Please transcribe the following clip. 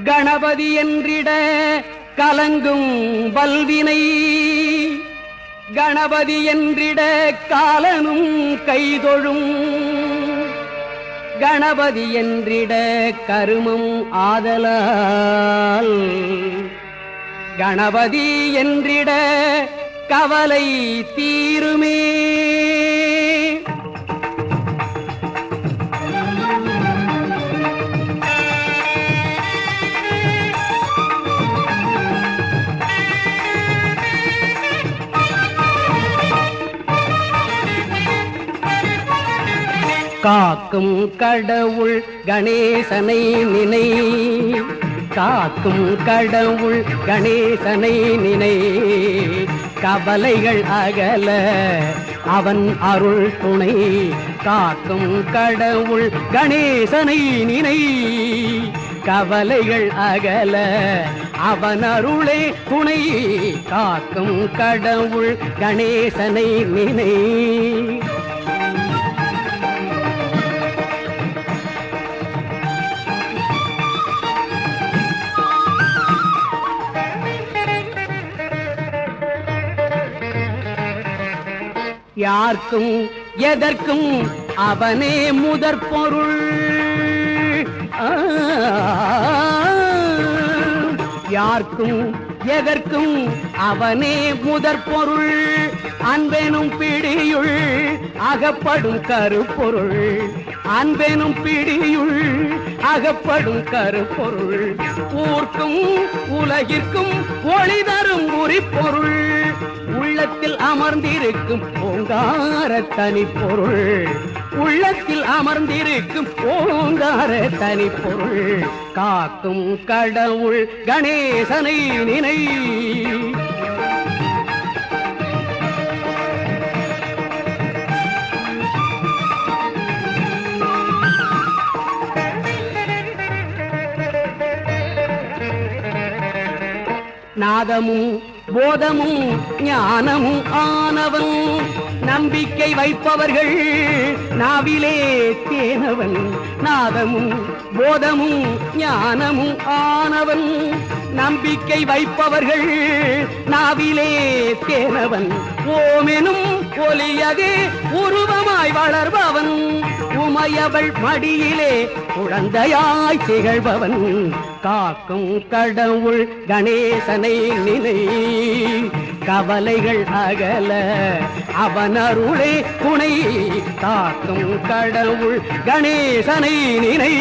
கணபதி என்றிட கலங்கும் வல்வினை, கணபதி என்றிட காலனும் கைதொழும், கணபதி என்றிட கருமம் ஆதலால், கணபதி என்றிட கவலை தீருமே. காக்கும் கடவுள் கணேசனை நினை, காக்கும் கடவுள் கணேசனை நினை, கவலைகள் அகல அவன் அருள் துணை. காக்கும் கடவுள் கணேசனை நினை, கவலைகள் அகல அவன் அருளே துணை. காக்கும் கடவுள் கணேசனை நினை. யார்க்கும் எதற்கும் அவனே முதற் பொருள், யார்க்கும் எதற்கும் அவனே முதற் பொருள். அன்பெனும் பிடியுள் அகப்படும் கருப்பொருள், அன்பெனும் பிடியுள் அகப்படும் கருப்பொருள். ஊர்க்கும் உலகிற்கும் ஒளி தரும் உரிப்பொருள், உள்ளத்தில் அமர்ந்திருக்கும் ஓங்கார தனிப்பொருள், உள்ளத்தில் அமர்ந்திருக்கும் ஓங்கார தனிப்பொருள். காக்கும் கடவுள் கணேசனை நினை. நாதமும் போதமும் ஞானமும் ஆனவன், நம்பிக்கை வைப்பவர்கள் நாவிலே தேனவன். நாதமும் போதமும் ஞானமும் ஆனவன், நம்பிக்கை வைப்பவர்கள் நாவிலே தேனவன். ஓமெனும் ஒலியதே உருவமாய் வளர்பவன், உமையவள் மடியிலே குழந்தையாய் திகழ்பவன். காக்கும் கடவுள் கணேசனை நினை, கவலைகள் அகல அவன் அருளே துணை. காக்கும் கடவுள் கணேசனை நினை.